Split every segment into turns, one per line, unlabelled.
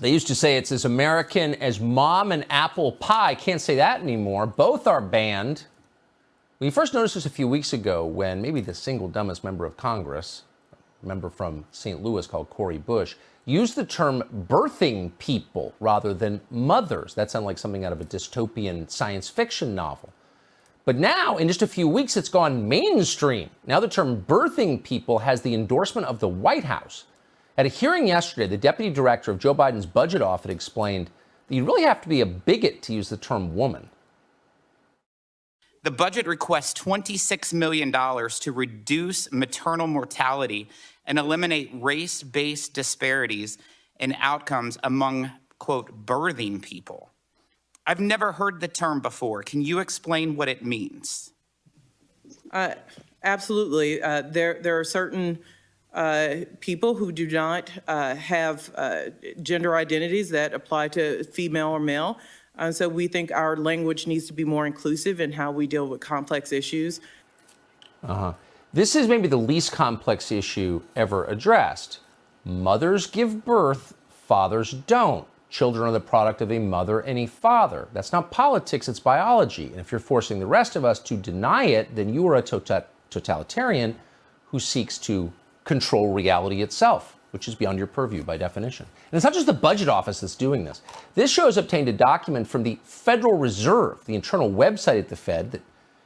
They used to say it's as American as mom and apple pie. Can't say that anymore. Both are banned. We first noticed this a few weeks ago when maybe the single dumbest member of Congress, a member from St. Louis called Cori Bush, used the term birthing people rather than mothers. That sounded like something out of a dystopian science fiction novel. But now, in just a few weeks, it's gone mainstream. Now the term birthing people has the endorsement of the White House. At a hearing yesterday, the deputy director of Joe Biden's budget office explained that you really have to be a bigot to use the term woman.
The budget requests $26 million to reduce maternal mortality and eliminate race-based disparities in outcomes among, quote, birthing people. I've never heard the term before. Can you explain what it means?
Absolutely. There are certain people who do not have gender identities that apply to female or male. So we think our language needs to be more inclusive in how we deal with complex issues.
This is maybe the least complex issue ever addressed. Mothers give birth, fathers don't. Children are the product of a mother and a father. That's not politics, it's biology. And if you're forcing the rest of us to deny it, then you are a totalitarian who seeks to control reality itself, which is beyond your purview by definition. And it's not just the budget office that's doing this. This show has obtained a document from the Federal Reserve, the internal website at the Fed that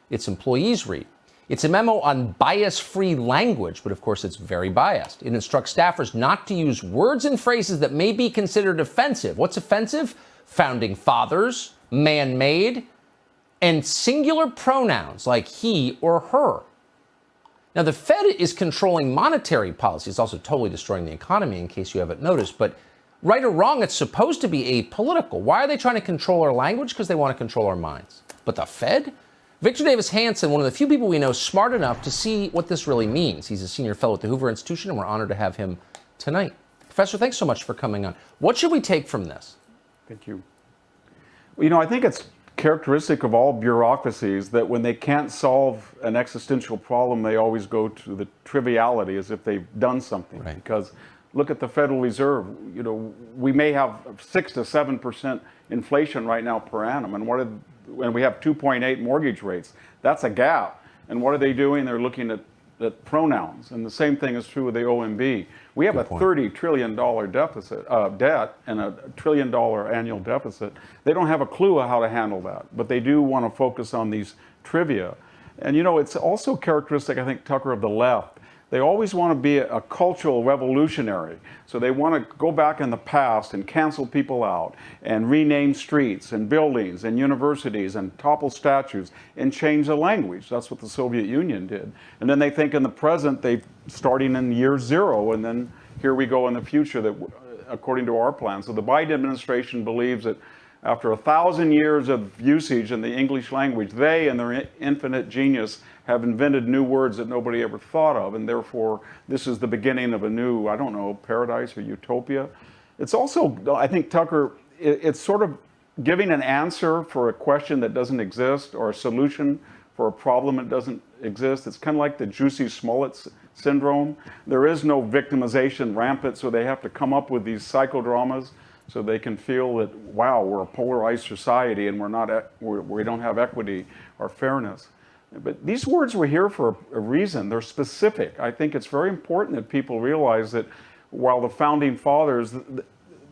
its employees read. It's a memo on bias-free language, but of course it's very biased. It instructs staffers not to use words and phrases that may be considered offensive. What's offensive? Founding fathers, man-made, and singular pronouns like he or her. Now, the Fed is controlling monetary policy. It's also totally destroying the economy, in case you haven't noticed. But right or wrong, it's supposed to be apolitical. Why are they trying to control our language? Because they want to control our minds. But the Fed? Victor Davis Hanson, one of the few people we know smart enough to see what this really means. He's a senior fellow at the Hoover Institution, and we're honored to have him tonight. Professor, thanks so much for coming on. What should we take from this?
Thank you. Well, I think it's characteristic of all bureaucracies that when they can't solve an existential problem, they always go to the triviality as if they've done something.
Right.
Because look at the Federal Reserve. We may have 6 to 7% inflation right now per annum, and we have 2.8 mortgage rates. That's a gap. And what are they doing? They're looking at pronouns. And the same thing is true with the OMB. We have a $30 trillion deficit, debt and a $1 trillion annual deficit. They don't have a clue how to handle that, but they do want to focus on these trivia. And it's also characteristic, I think, Tucker, of the left. They always want to be a cultural revolutionary. So they want to go back in the past and cancel people out and rename streets and buildings and universities and topple statues and change the language. That's what the Soviet Union did. And then they think in the present, starting in year zero, and then here we go in the future, that according to our plan. So the Biden administration believes that after 1,000 years of usage in the English language, they and their infinite genius have invented new words that nobody ever thought of, and therefore this is the beginning of a new, paradise or utopia. It's also, I think, Tucker, it's sort of giving an answer for a question that doesn't exist or a solution for a problem that doesn't exist. It's kind of like the Jussie Smollett syndrome. There is no victimization rampant, so they have to come up with these psychodramas so they can feel that, wow, we're a polarized society and we don't have equity or fairness. But these words were here for a reason. They're specific. I think it's very important that people realize that while the founding fathers,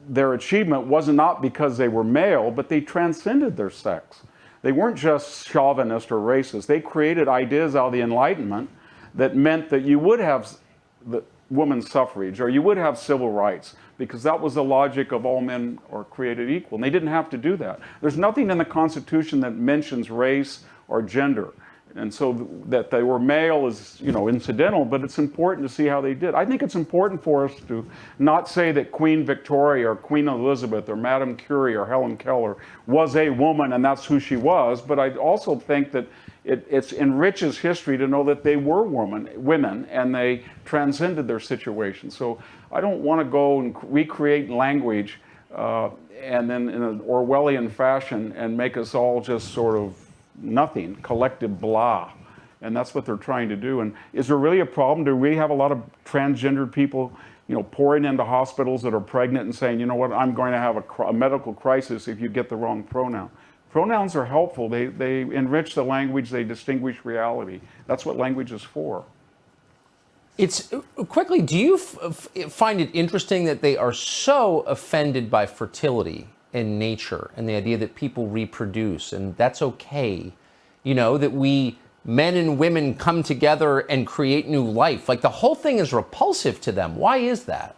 their achievement was not because they were male, but they transcended their sex. They weren't just chauvinist or racist. They created ideas out of the Enlightenment that meant that you would have the women's suffrage or you would have civil rights, because that was the logic of all men are created equal. And they didn't have to do that. There's nothing in the Constitution that mentions race or gender. And so that they were male is, incidental, but it's important to see how they did. I think it's important for us to not say that Queen Victoria or Queen Elizabeth or Madame Curie or Helen Keller was a woman and that's who she was, but I also think that it enriches history to know that they were women and they transcended their situation. So I don't want to go and recreate language and then in an Orwellian fashion and make us all just sort of nothing, collective blah. And that's what they're trying to do. And is there really a problem? Do we have a lot of transgendered people pouring into hospitals that are pregnant and saying, you know what, I'm going to have a medical crisis if you get the wrong pronoun. Pronouns are helpful. They enrich the language. They distinguish reality. That's what language is for.
It's quickly, do you find it interesting that they are so offended by fertility and nature and the idea that people reproduce and that's okay? That we, men and women, come together and create new life. Like the whole thing is repulsive to them. Why is that?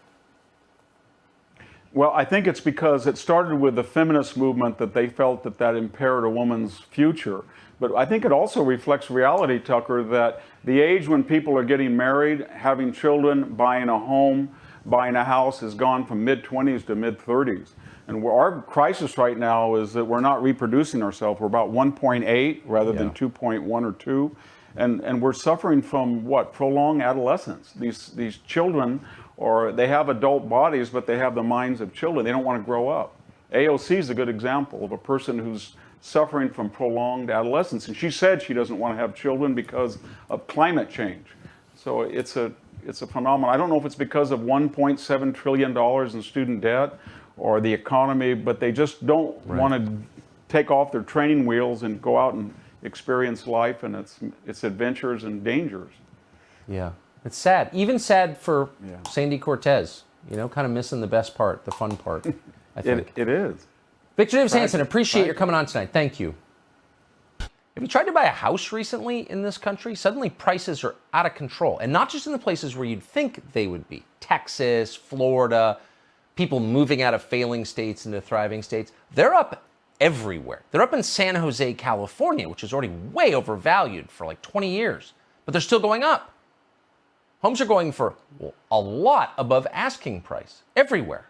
Well, I think it's because it started with the feminist movement that they felt that impaired a woman's future. But I think it also reflects reality, Tucker, that the age when people are getting married, having children, buying a home, buying a house has gone from mid-20s to mid-30s. And our crisis right now is that we're not reproducing ourselves. We're about 1.8 rather than 2.1 or 2. And we're suffering from what? Prolonged adolescence. These children, or they have adult bodies, but they have the minds of children. They don't want to grow up. AOC is a good example of a person who's suffering from prolonged adolescence. And she said she doesn't want to have children because of climate change. So it's a phenomenon. I don't know if it's because of $1.7 trillion in student debt or the economy, but they just don't want to take off their training wheels and go out and experience life and its adventures and dangers.
Yeah, it's sad. Even sad for Sandy Cortez, kind of missing the best part, the fun part, I think.
It is.
Victor Davis Hanson, appreciate your coming on tonight. Thank you. Have you tried to buy a house recently in this country? Suddenly prices are out of control. And not just in the places where you'd think they would be. Texas, Florida, people moving out of failing states into thriving states. They're up everywhere. They're up in San Jose, California, which is already way overvalued for like 20 years. But they're still going up. Homes are going for a lot above asking price everywhere.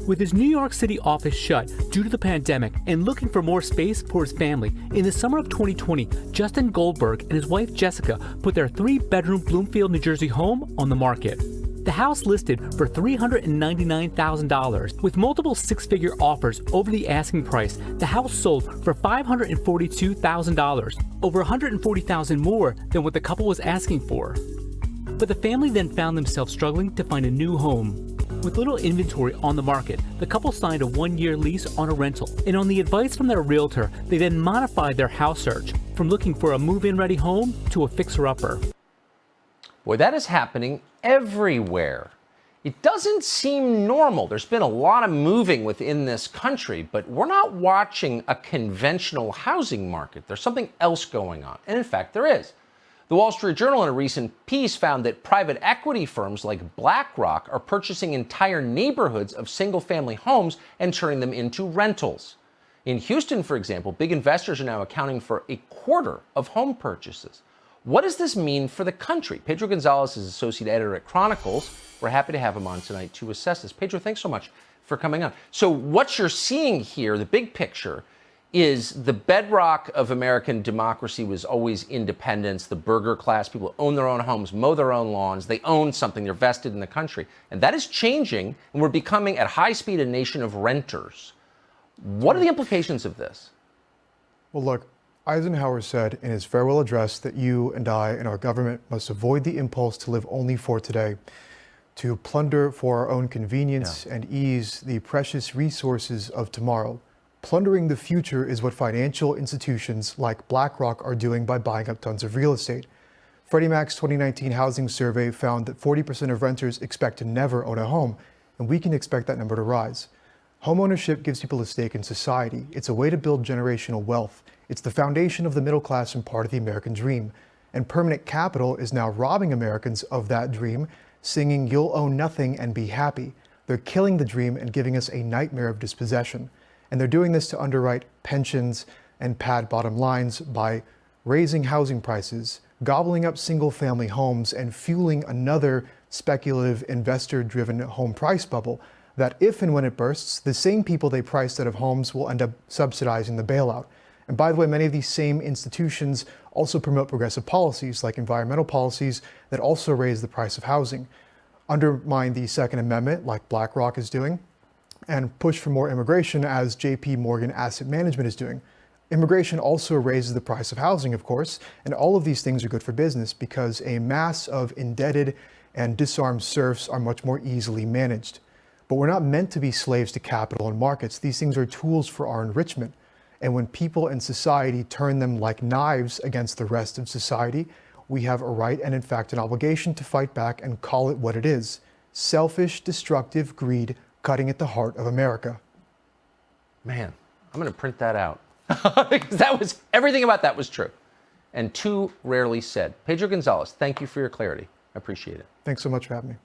With his New York City office shut due to the pandemic and looking for more space for his family, in the summer of 2020, Justin Goldberg and his wife Jessica put their 3-bedroom Bloomfield, New Jersey home on the market. The house listed for $399,000. With multiple 6-figure offers over the asking price, the house sold for $542,000, over $140,000 more than what the couple was asking for. But the family then found themselves struggling to find a new home. With little inventory on the market, the couple signed a 1-year lease on a rental, and on the advice from their realtor, they then modified their house search from looking for a move-in ready home to a fixer-upper.
Boy, that is happening everywhere. It doesn't seem normal. There's been a lot of moving within this country, but we're not watching a conventional housing market. There's something else going on, and in fact, there is. The Wall Street Journal in a recent piece found that private equity firms like BlackRock are purchasing entire neighborhoods of single-family homes and turning them into rentals. In Houston, for example, big investors are now accounting for a quarter of home purchases. What does this mean for the country? Pedro Gonzalez is associate editor at Chronicles. We're happy to have him on tonight to assess this. Pedro, thanks so much for coming on. So what you're seeing here, the big picture, is the bedrock of American democracy was always independence, the burger class, people who own their own homes, mow their own lawns, they own something, they're vested in the country. And that is changing, and we're becoming, at high speed, a nation of renters. What are the implications of this?
Well, look, Eisenhower said in his farewell address that you and I and our government must avoid the impulse to live only for today, to plunder for our own convenience and ease the precious resources of tomorrow. Plundering the future is what financial institutions like BlackRock are doing by buying up tons of real estate. Freddie Mac's 2019 housing survey found that 40% of renters expect to never own a home, and we can expect that number to rise. Homeownership gives people a stake in society. It's a way to build generational wealth. It's the foundation of the middle class and part of the American dream. And permanent capital is now robbing Americans of that dream, singing, "You'll own nothing and be happy." They're killing the dream and giving us a nightmare of dispossession. And they're doing this to underwrite pensions and pad bottom lines by raising housing prices, gobbling up single-family homes, and fueling another speculative investor-driven home price bubble that, if and when it bursts, the same people they priced out of homes will end up subsidizing the bailout. And by the way, many of these same institutions also promote progressive policies like environmental policies that also raise the price of housing, undermine the Second Amendment like BlackRock is doing, and push for more immigration as JP Morgan Asset Management is doing. Immigration also raises the price of housing, of course, and all of these things are good for business because a mass of indebted and disarmed serfs are much more easily managed. But we're not meant to be slaves to capital and markets. These things are tools for our enrichment. And when people and society turn them like knives against the rest of society, we have a right and in fact an obligation to fight back and call it what it is: selfish, destructive greed cutting at the heart of America.
Man, I'm going to print that out. Because that was, everything about that was true. And too rarely said. Pedro Gonzalez, thank you for your clarity. I appreciate it.
Thanks so much for having me.